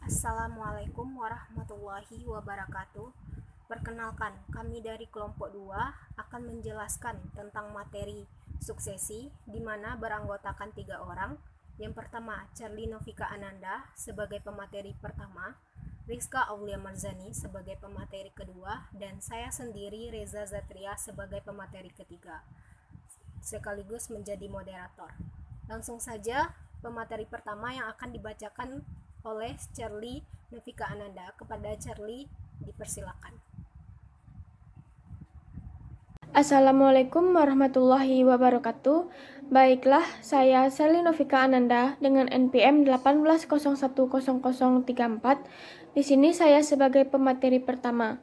Assalamualaikum warahmatullahi wabarakatuh. Perkenalkan, kami dari kelompok 2 akan menjelaskan tentang materi suksesi di mana beranggotakan 3 orang. Yang pertama, Charlie Novika Ananda sebagai pemateri pertama, Rizka Aulia Marzani sebagai pemateri kedua, dan saya sendiri Reza Zatria sebagai pemateri ketiga, sekaligus menjadi moderator. Langsung saja pemateri pertama yang akan dibacakan oleh Charlie Novika Ananda. Kepada Charlie dipersilakan. Assalamualaikum warahmatullahi wabarakatuh. Baiklah, saya Charlie Novika Ananda dengan NPM 18010034. Di sini saya sebagai pemateri pertama.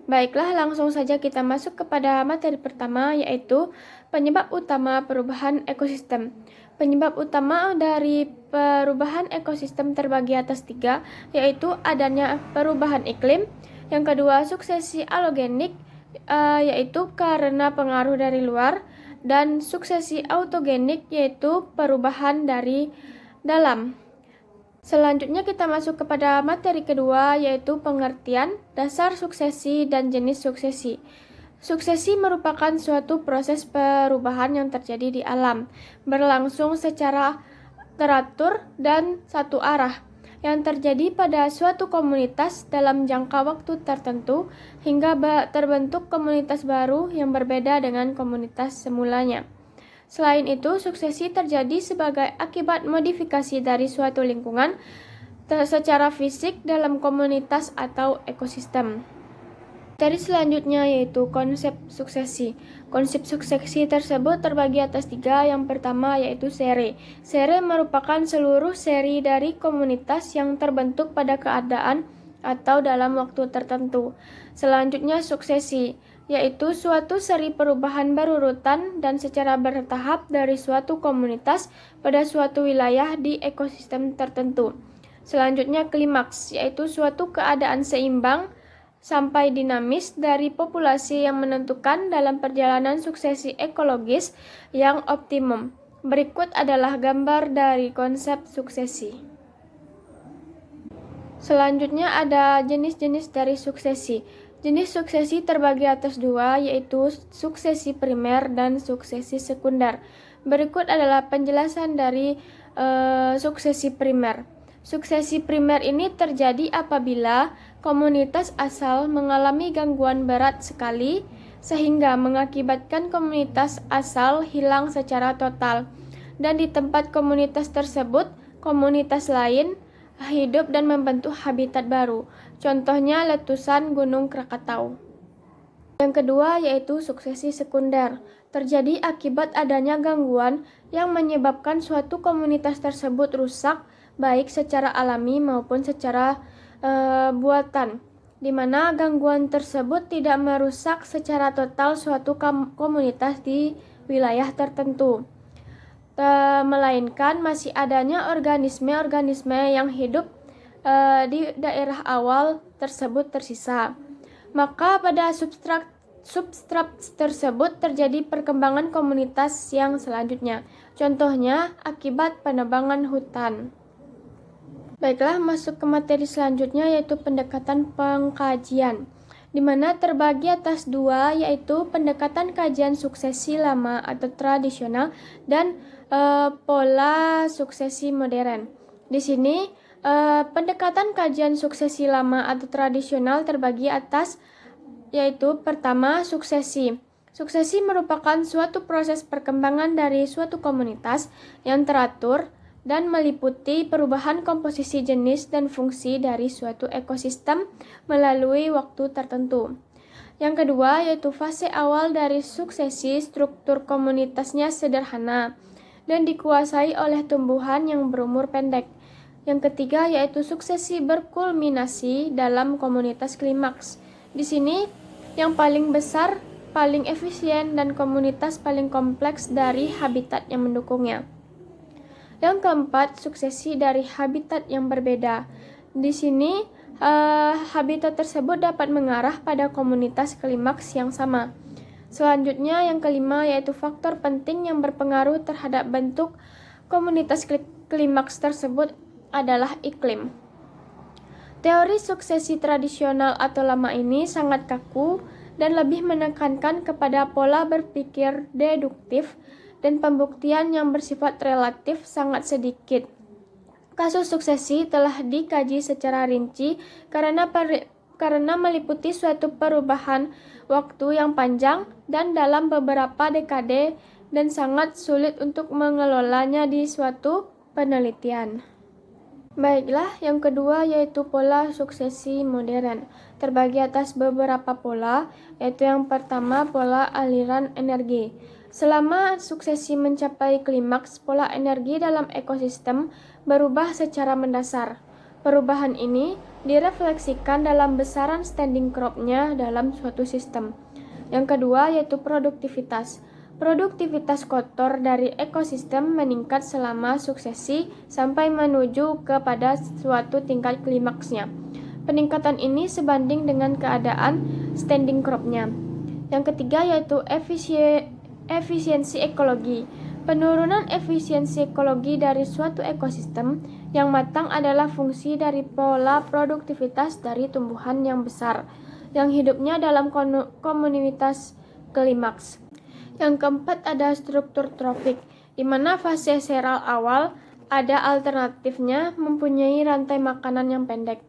Baiklah, langsung saja kita masuk kepada materi pertama, yaitu penyebab utama perubahan ekosistem. Penyebab utama dari perubahan ekosistem terbagi atas 3, yaitu adanya perubahan iklim. Yang kedua, suksesi alogenik, yaitu karena pengaruh dari luar, dan suksesi autogenik, yaitu perubahan dari dalam. Selanjutnya kita masuk kepada materi kedua, yaitu pengertian, dasar suksesi, dan jenis suksesi. Suksesi merupakan suatu proses perubahan yang terjadi di alam, berlangsung secara teratur dan satu arah, yang terjadi pada suatu komunitas dalam jangka waktu tertentu hingga terbentuk komunitas baru yang berbeda dengan komunitas semulanya. Selain itu, suksesi terjadi sebagai akibat modifikasi dari suatu lingkungan secara fisik dalam komunitas atau ekosistem. Materi selanjutnya yaitu konsep suksesi. Konsep suksesi tersebut terbagi atas 3. Yang pertama yaitu sere. Sere merupakan seluruh seri dari komunitas yang terbentuk pada keadaan atau dalam waktu tertentu. Selanjutnya suksesi, yaitu suatu seri perubahan berurutan dan secara bertahap dari suatu komunitas pada suatu wilayah di ekosistem tertentu. Selanjutnya klimaks, yaitu suatu keadaan seimbang sampai dinamis dari populasi yang menentukan dalam perjalanan suksesi ekologis yang optimum. Berikut adalah gambar dari konsep suksesi. Selanjutnya ada jenis-jenis dari suksesi. Jenis suksesi terbagi atas 2, yaitu suksesi primer dan suksesi sekunder. Berikut adalah penjelasan dari suksesi primer. Suksesi primer ini terjadi apabila komunitas asal mengalami gangguan berat sekali sehingga mengakibatkan komunitas asal hilang secara total, dan di tempat komunitas tersebut komunitas lain hidup dan membentuk habitat baru. Contohnya letusan Gunung Krakatau. Yang kedua yaitu suksesi sekunder. Terjadi akibat adanya gangguan yang menyebabkan suatu komunitas tersebut rusak, baik secara alami maupun secara buatan, di mana gangguan tersebut tidak merusak secara total suatu komunitas di wilayah tertentu, melainkan masih adanya organisme-organisme yang hidup di daerah awal tersebut tersisa. Maka pada substrat tersebut terjadi perkembangan komunitas yang selanjutnya. Contohnya akibat penebangan hutan. Baiklah, masuk ke materi selanjutnya yaitu pendekatan pengkajian, di mana terbagi atas 2, yaitu pendekatan kajian suksesi lama atau tradisional dan pola suksesi modern. Di sini pendekatan kajian suksesi lama atau tradisional terbagi atas, yaitu pertama suksesi. Suksesi merupakan suatu proses perkembangan dari suatu komunitas yang teratur dan meliputi perubahan komposisi jenis dan fungsi dari suatu ekosistem melalui waktu tertentu. Yang kedua yaitu fase awal dari suksesi, struktur komunitasnya sederhana dan dikuasai oleh tumbuhan yang berumur pendek. Yang ketiga yaitu suksesi berkulminasi dalam komunitas klimaks. Di sini yang paling besar, paling efisien, dan komunitas paling kompleks dari habitat yang mendukungnya. Yang keempat, suksesi dari habitat yang berbeda. Di sini habitat tersebut dapat mengarah pada komunitas klimaks yang sama. Selanjutnya yang kelima yaitu faktor penting yang berpengaruh terhadap bentuk komunitas klimaks tersebut adalah iklim. Teori suksesi tradisional atau lama ini sangat kaku dan lebih menekankan kepada pola berpikir deduktif dan pembuktian yang bersifat relatif sangat sedikit. Kasus suksesi telah dikaji secara rinci karena meliputi suatu perubahan waktu yang panjang dan dalam beberapa dekade dan sangat sulit untuk mengelolanya di suatu penelitian. Baiklah, yang kedua yaitu pola suksesi modern. Terbagi atas beberapa pola, yaitu yang pertama pola aliran energi. Selama suksesi mencapai klimaks, pola energi dalam ekosistem berubah secara mendasar. Perubahan ini direfleksikan dalam besaran standing crop-nya dalam suatu sistem. Yang kedua yaitu produktivitas. Produktivitas kotor dari ekosistem meningkat selama suksesi sampai menuju kepada suatu tingkat klimaksnya. Peningkatan ini sebanding dengan keadaan standing crop-nya. Yang ketiga yaitu efisiensi ekologi. Penurunan efisiensi ekologi dari suatu ekosistem yang matang adalah fungsi dari pola produktivitas dari tumbuhan yang besar, yang hidupnya dalam komunitas klimaks. Yang keempat ada struktur trofik, di mana fase seral awal ada alternatifnya mempunyai rantai makanan yang pendek.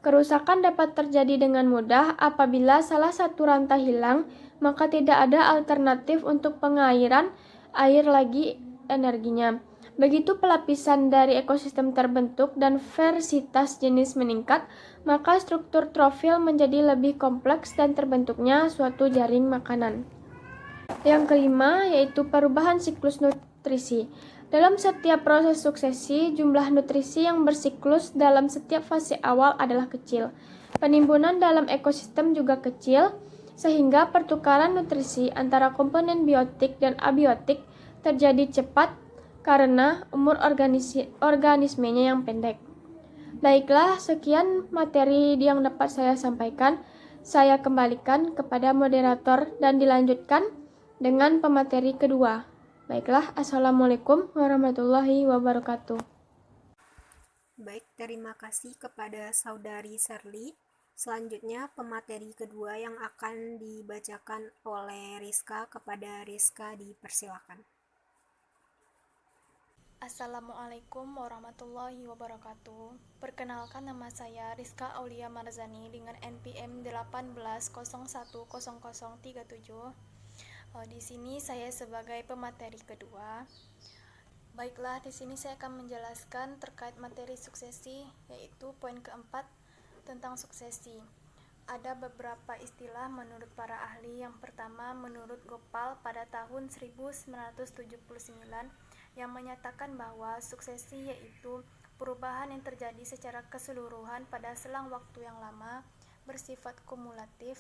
Kerusakan dapat terjadi dengan mudah apabila salah satu rantai hilang, maka tidak ada alternatif untuk pengairan air lagi energinya. Begitu pelapisan dari ekosistem terbentuk dan versitas jenis meningkat, maka struktur trofil menjadi lebih kompleks dan terbentuknya suatu jaring makanan. Yang kelima yaitu perubahan siklus nutrisi. Dalam setiap proses suksesi, jumlah nutrisi yang bersiklus dalam setiap fase awal adalah kecil. Penimbunan dalam ekosistem juga kecil, sehingga pertukaran nutrisi antara komponen biotik dan abiotik terjadi cepat karena umur organismenya yang pendek. Baiklah, sekian materi yang dapat saya sampaikan. Saya kembalikan kepada moderator dan dilanjutkan dengan pemateri kedua. Baiklah, Assalamualaikum warahmatullahi wabarakatuh. Baik, terima kasih kepada Saudari Serly. Selanjutnya pemateri kedua yang akan dibacakan oleh Rizka. Kepada Rizka dipersilakan. Assalamualaikum warahmatullahi wabarakatuh. Perkenalkan, nama saya Rizka Aulia Marzani dengan NPM 18010037. Di sini saya sebagai pemateri kedua. Baiklah, di sini saya akan menjelaskan terkait materi suksesi, yaitu poin keempat tentang suksesi. Ada beberapa istilah menurut para ahli. Yang pertama, menurut Gopal pada tahun 1979, yang menyatakan bahwa suksesi yaitu perubahan yang terjadi secara keseluruhan pada selang waktu yang lama, bersifat kumulatif,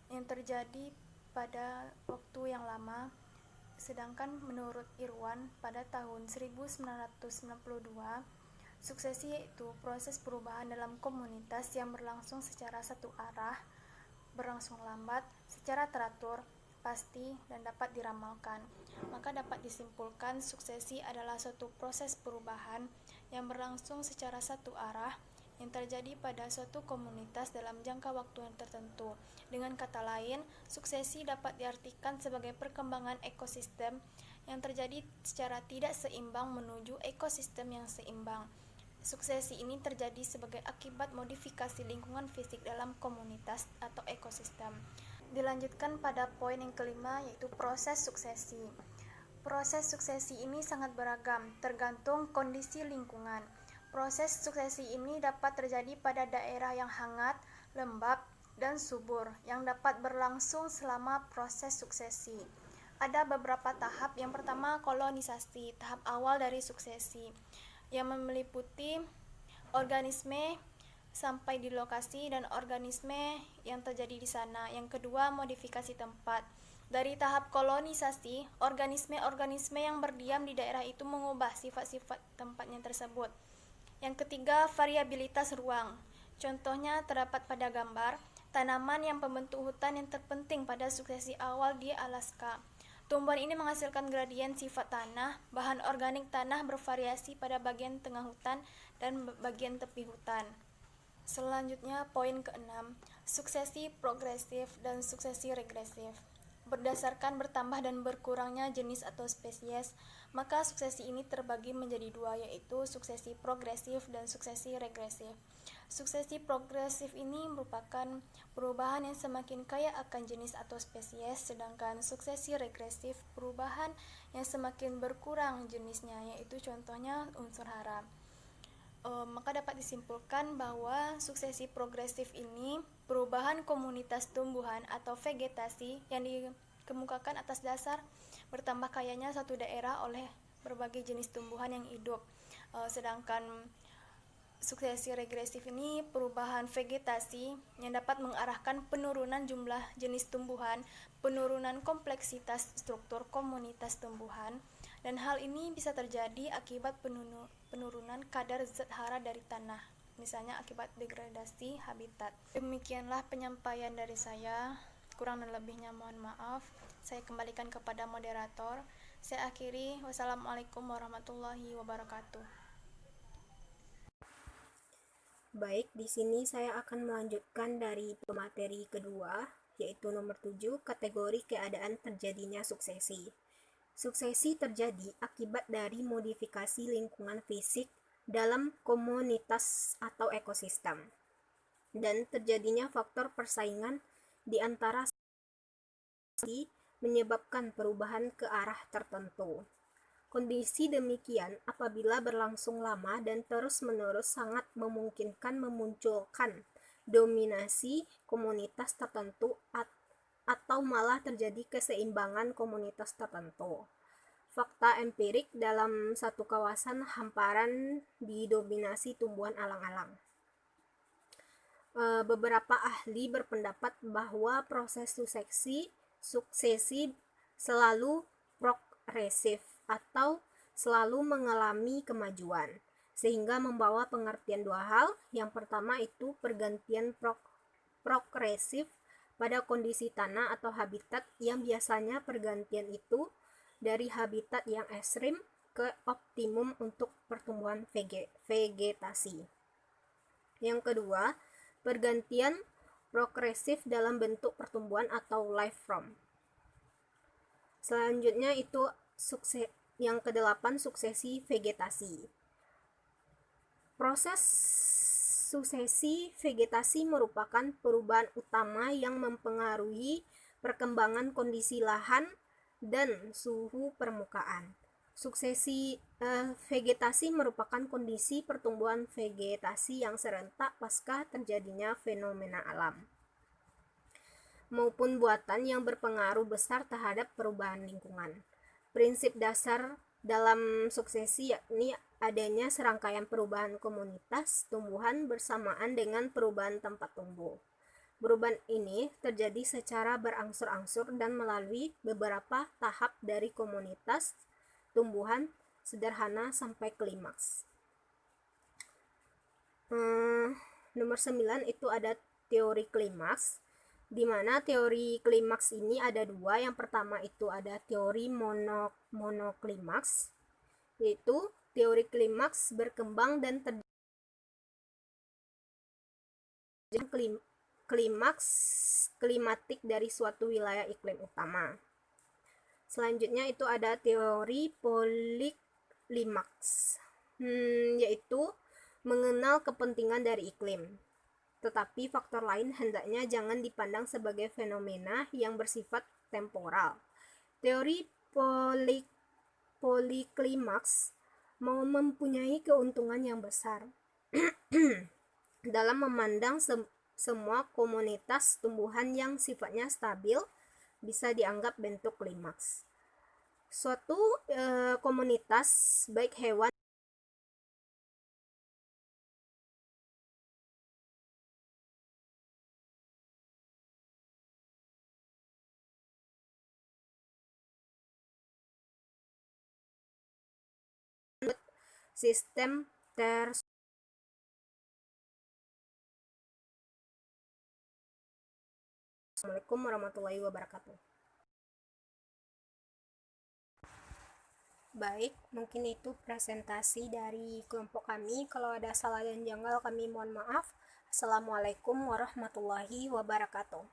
yang terjadi pada waktu yang lama. Sedangkan menurut Irwan pada tahun 1992, suksesi yaitu proses perubahan dalam komunitas yang berlangsung secara satu arah, berlangsung lambat, secara teratur, pasti, dan dapat diramalkan. Maka dapat disimpulkan suksesi adalah suatu proses perubahan yang berlangsung secara satu arah yang terjadi pada suatu komunitas dalam jangka waktu yang tertentu. Dengan kata lain, suksesi dapat diartikan sebagai perkembangan ekosistem yang terjadi secara tidak seimbang menuju ekosistem yang seimbang. Suksesi ini terjadi sebagai akibat modifikasi lingkungan fisik dalam komunitas atau ekosistem. Dilanjutkan pada poin yang kelima, yaitu proses suksesi. Proses suksesi ini sangat beragam, tergantung kondisi lingkungan. Proses suksesi ini dapat terjadi pada daerah yang hangat, lembab, dan subur, yang dapat berlangsung selama proses suksesi. Ada beberapa tahap. Yang pertama, kolonisasi, tahap awal dari suksesi, yang meliputi organisme sampai di lokasi dan organisme yang terjadi di sana. Yang kedua, modifikasi tempat. Dari tahap kolonisasi, organisme-organisme yang berdiam di daerah itu mengubah sifat-sifat tempatnya tersebut. Yang ketiga, variabilitas ruang. Contohnya terdapat pada gambar, tanaman yang pembentuk hutan yang terpenting pada suksesi awal di Alaska. Tumbuhan ini menghasilkan gradien sifat tanah, bahan organik tanah bervariasi pada bagian tengah hutan dan bagian tepi hutan. Selanjutnya poin ke-6, suksesi progresif dan suksesi regresif. Berdasarkan bertambah dan berkurangnya jenis atau spesies, maka suksesi ini terbagi menjadi dua, yaitu suksesi progresif dan suksesi regresif. Suksesi progresif ini merupakan perubahan yang semakin kaya akan jenis atau spesies, sedangkan suksesi regresif perubahan yang semakin berkurang jenisnya, yaitu contohnya unsur hara. Maka dapat disimpulkan bahwa suksesi progresif ini perubahan komunitas tumbuhan atau vegetasi yang dikemukakan atas dasar bertambah kayanya suatu daerah oleh berbagai jenis tumbuhan yang hidup. Sedangkan suksesi regresif ini perubahan vegetasi yang dapat mengarahkan penurunan jumlah jenis tumbuhan, penurunan kompleksitas struktur komunitas tumbuhan, dan hal ini bisa terjadi akibat penurunan kadar zat hara dari tanah, misalnya akibat degradasi habitat. Demikianlah penyampaian dari saya, kurang dan lebihnya mohon maaf. Saya kembalikan kepada moderator. Saya akhiri, wassalamualaikum warahmatullahi wabarakatuh. Baik, di sini saya akan melanjutkan dari pemateri kedua, yaitu nomor 7, kategori keadaan terjadinya suksesi. Suksesi terjadi akibat dari modifikasi lingkungan fisik dalam komunitas atau ekosistem, dan terjadinya faktor persaingan di antara menyebabkan perubahan ke arah tertentu. Kondisi demikian apabila berlangsung lama dan terus-menerus sangat memungkinkan memunculkan dominasi komunitas tertentu atau malah terjadi keseimbangan komunitas tertentu. Fakta empirik dalam satu kawasan hamparan didominasi tumbuhan alang-alang. Beberapa ahli berpendapat bahwa proses suksesi selalu progresif atau selalu mengalami kemajuan, sehingga membawa pengertian dua hal. Yang pertama itu pergantian progresif pada kondisi tanah atau habitat, yang biasanya pergantian itu dari habitat yang ekstrim ke optimum untuk pertumbuhan vegetasi. Yang kedua, pergantian progresif dalam bentuk pertumbuhan atau life form. Selanjutnya itu yang ke-8, suksesi vegetasi. Proses suksesi vegetasi merupakan perubahan utama yang mempengaruhi perkembangan kondisi lahan dan suhu permukaan. Suksesi vegetasi merupakan kondisi pertumbuhan vegetasi yang serentak pasca terjadinya fenomena alam maupun buatan yang berpengaruh besar terhadap perubahan lingkungan. Prinsip dasar dalam suksesi yakni adanya serangkaian perubahan komunitas tumbuhan bersamaan dengan perubahan tempat tumbuh. Perubahan ini terjadi secara berangsur-angsur dan melalui beberapa tahap dari komunitas tumbuhan sederhana sampai klimaks. Nomor 9 itu ada teori klimaks, di mana teori klimaks ini ada dua. Yang pertama itu ada teori monoklimaks, yaitu teori klimaks berkembang dan terjadi klimaks klimatik dari suatu wilayah iklim utama. Selanjutnya itu ada teori poliklimaks, yaitu mengenal kepentingan dari iklim. Tetapi faktor lain hendaknya jangan dipandang sebagai fenomena yang bersifat temporal. Teori poliklimaks mempunyai keuntungan yang besar dalam memandang semua komunitas tumbuhan yang sifatnya stabil bisa dianggap bentuk klimaks. Suatu komunitas baik hewan sistem Assalamualaikum warahmatullahi wabarakatuh. Baik, mungkin itu presentasi dari kelompok kami. Kalau ada salah dan janggal, kami mohon maaf. Assalamualaikum warahmatullahi wabarakatuh.